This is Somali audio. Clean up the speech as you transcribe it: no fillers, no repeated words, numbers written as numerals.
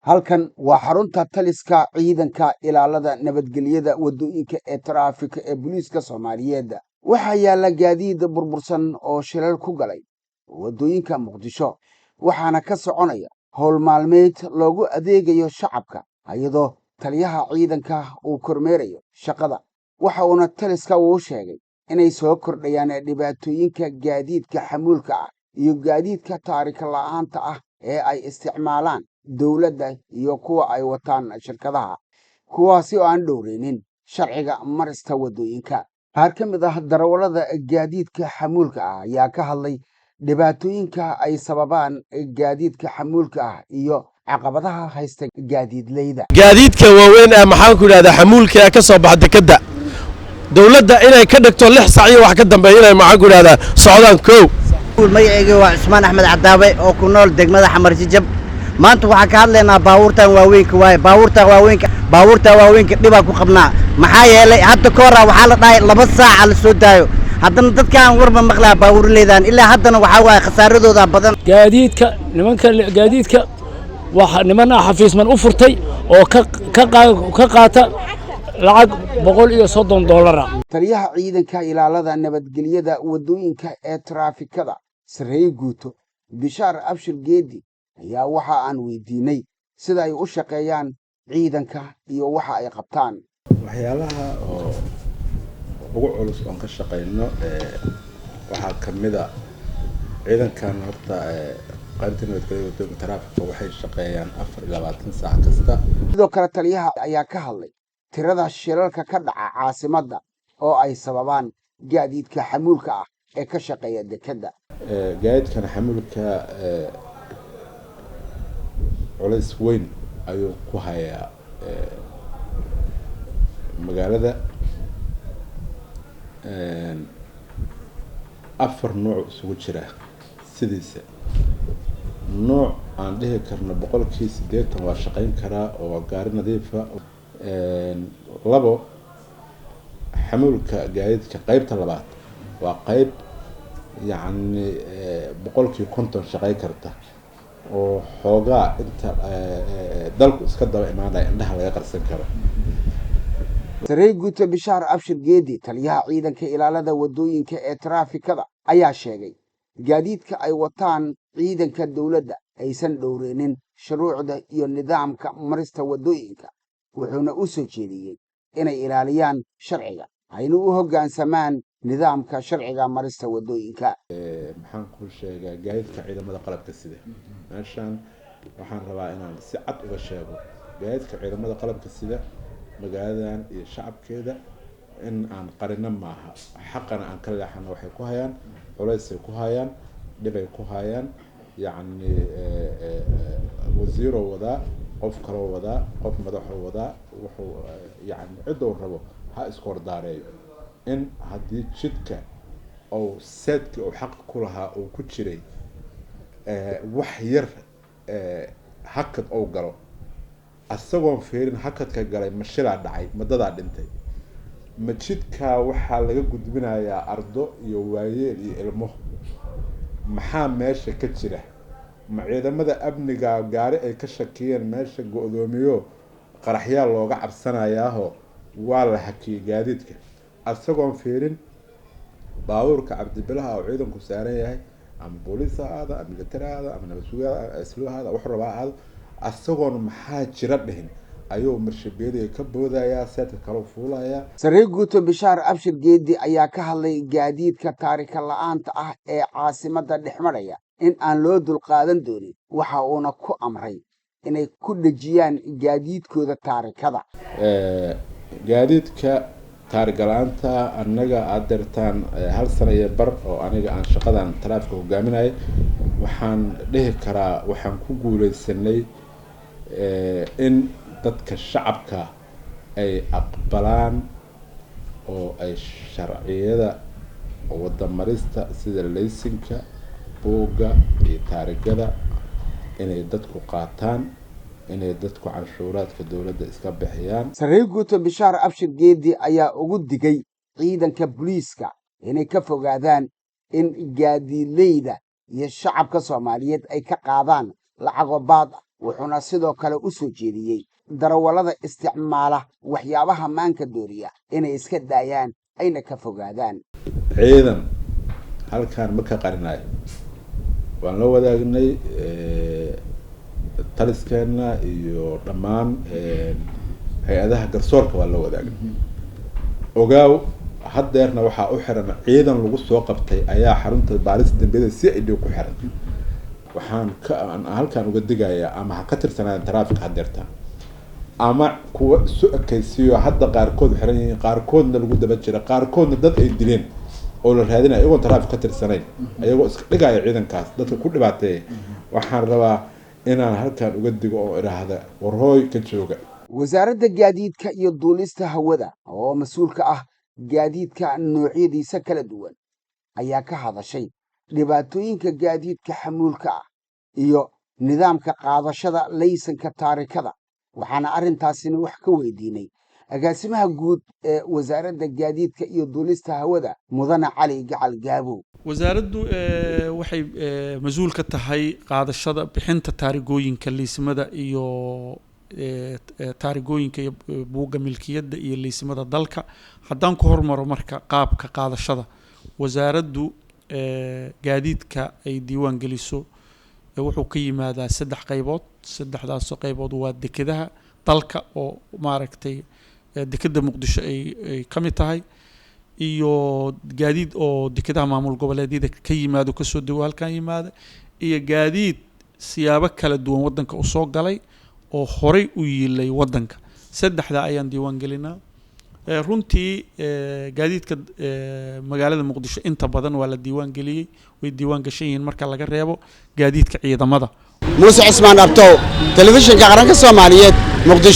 halkan waa xarunta taliska ciidanka ilaalada nabadgelyada wadooyinka ee taraafika ee booliiska Soomaaliyeed waxaa yaala gaadiid burbursan oo shilal ku galay wadooyinka Muqdisho waxaana ka soconaya howl maalmeed loogu adeegayo shacabka iyadoo taliyaha ciidanka uu kormeerayo shaqada waxa uuna taliska uu sheegay inay soo kordhayaan dhibaatooyinka gaadiidka xamuulka ah iyo gaadiidka taarika la'aanta ah ee ay isticmaalaan dawladda iyo kuwa ay wataan shirkadaha kuwaasi oo aan dhowreynin sharciga marista wadooyinka qaar ka mid ah darawallada gaadiidka xamuulka ah ayaa ka hadlay dhibaatooyinka ay sababaan gaadiidka xamuulka ah iyo caqabadaha haysta gaadiidleyda gaadiidka waaweyn ee maxaan ku yiraahdaa xamuulka ka soo baxda dekada dawladda inay ka dhigto 6 saac iyo wax ka dambeeya inay maxaan ku yiraahdaa socdaan koow magacayga waa Cusmaan Axmed Cadaawe oo ku nool degmada Xamar Jajab maanta waxaan ka hadlaynaa baabuurtan waaweynka dhibaa ku qabnaa maxaa yeelay hadda koora waxaa la dhahay 2 saac la soo daayo haddana dadkaan warba maqlaa baabuur leedaan ilaa haddana waxaa waay khasaaradooda badan gaadiidka waxa nimana xafiisman u furtay oo ka qaata lacag $130 taliyaha ciidanka ilaalada nabadgelyada wadooyinka ee traafikada Sarey Guuto Bishaar Abshir Geedi ayaa waxa aan weydiinay sida ay u shaqeeyaan ciidanka iyo waxa ay qabtaan waxyaalaha oo ugu culus oo ka shaqeyno waxa kamida ciidankan horta qaybta nabadgelyada wadooyinka taraafika waxay shaqeeyaan 24 saac kasta sidoo kale taliyaha ayaa ka hadlay tirada shilalka ka dhaca caasimadda oo ay sababaan gaadiidka xamuulka ah ee ka shaqeeya dekada gaadiidkan xamuulka culays weyn ayuu ku hayaa magaalada 4 nooc isugu jira sidiisa nooc aan dhihi karno 80% waa shaqeyn karaa oo gaari nadiif ah labo xamuulka gaadiidka qaybta labaad waa qayb yani 50% shaqeyn karta oo xoogaa inta dalku iska daba imaanaya indhaha laga qarsan karo Sarey Guuto Bishaar Abshir Geedi taliyaha ciidanka ilaalada wadooyinka ee traafikada ayaa sheegay gaadiidka ay wataan ciidanka dawladda aysan dhowreynin shuruucda iyo nidaamka marista wadooyinka wuxuuna u soo jeediyay inay ilaaliyaan sharciga ayna u hoggaansamaan nidaamka sharciga marista wadooyinka maxaan ku sheegaa gaadiidka ciidamada qalabka sida meeshan waxaan rabaa inaan si cad uga sheego gaadiidka ciidamada qalabka sida magaaladan iyo shacabkeeda in aan qarino maaha xaqana aan ka leexano waxay ku hayaan culaysay ku hayaan dhibay ku hayaan yani wasiiro wada qof kale wada qof madaxo wada wuxuu yani cidoo rabo ha isku hordaareeyo in haddii jidka oo seedki oo xaq ku lahaa oo ku jiray wax yar hakad oo galo asagoon fiirin hakadka galay mashilaa dhacay madadaa dhintay ma jidka waxaa laga gudbinayaa ardo iyo waayeel iyo ilmo maxaa meesha ka jira ma ciidamada amniga gaari ay ka shakiyeen meesha go'doomiyo qaraxyaa looga cabsanayaaho waa la hakiyay gaadiidka asagoon fiirin baabuurka cabdibilaha oo ciidanku saaran yahay ama booliis aada ama military aada ama nabadsugaada isluuhada wax rabaa aada asagoon maxaa jira dhihin ayuu marshabeeliga ka boodayaa seedka kale fuulaya Sarey Guuto Bishaar Abshir Geedi ayaa ka hadlay gaadiidka taarika la'aanta ah ee caasimadda dhexmaraya in aan loo dulqaadan doonin waxa uuna ku amray inay ku dhajiyaan gaadiidkooda taarikada gaadiidka taariga la'aanta annaga aad dirtaan 1 sano iyo bar oo aniga aan shaqadan taraafika hogaaminayay waxaan dhihi karaa waxaan ku guuleysanay in dadka shacabka ay aqbalaan oo ay sharciyada wadamarista sida laysinka buugga iyo taarigada inay dadku qaataan inay dadku canshuuraadka dawladda iska bixiyaan Sarey Guuto Bishaar Abshir Geedi ayaa ugu digay ciidanka booliiska inay ka fogaadaan in gaadiidleyda iyo shacabka Soomaaliyeed ay ka qaadaan lacago baad wuxuuna sidoo kale u soo jeediyey darawallada isticmaala waxyaabaha maanka dooriya inay iska daayaan ayna ka fogaadaan. ciidan halkaan ma ka qarinayo, waan la wadaagnay taliskeena iyo dhammaan hay-adaha garsoorka waa la wadaagnay. ogaaw haddeerna waxaa u xiran ciidan lagu soo qabtay ayaa xarunta baarista dambiyada CID ku xiran. waxaan halkaan uga digayaa ama ha ka tirsanaan taraafik haddeerta ama kuwa isu ekaysiyo hadda qaarkood xiran yihiin, qaarkoodna lagu daba jira, qaarkoodna dad ay dileen oo la raadinayo iyagoon taraafik ka tirsanayn ayagoo iska dhigaya ciidankaas dadka ku dhibaateeya. waxaan rabaa inaan halkaan uga digo oo idhaahda warhooy ka jooga. wasaaradda gaadiidka iyo duulista hawada oo mas-uulka ah gaadiidka noocyadiisa kala duwan ayaa ka hadashay dhibaatooyinka gaadiidka xamuulka ah iyo nidaamka qaadashada laysanka taarikada. waxaana arrintaasina wax ka weydiinay agaasimaha guud ee wasaaradda gaadiidka iyo duulista hawada mudane cali gacal gaabow. wasaaraddu waxay mas-uul ka tahay qaadashada bixinta taarigooyinka liisimada iyo taarigooyinka iyo buugga milkiyadda iyo liisimada dalka. haddaan ku hormaro marka qaabka qaadashada, wasaaraddu gaadiidka ay diiwaan geliso wuxuu ka yimaadaa 3 qaybood. 3daas qaybood waa dekedaha dalka oo maaragtay dekeda muqdisho ay ka mid tahay, iyo gaadiid oo dekedaha maamul goboleedyada ka yimaado kasoo dawo halkan yimaada, iyo gaadiid siyaabo kala duwan wadanka u soo galay oo horey u yiilay wadanka. 3da ayaan diiwaan gelinaa. runtii gaadiidka magaalada muqdisho inta badan waa la diiwaan geliyey, way diiwaan gashan yihiin marka laga reebo gaadiidka ciidamada. muuse cismaan abtow, telefishinka qaranka Soomaaliyeed, Muqdisho.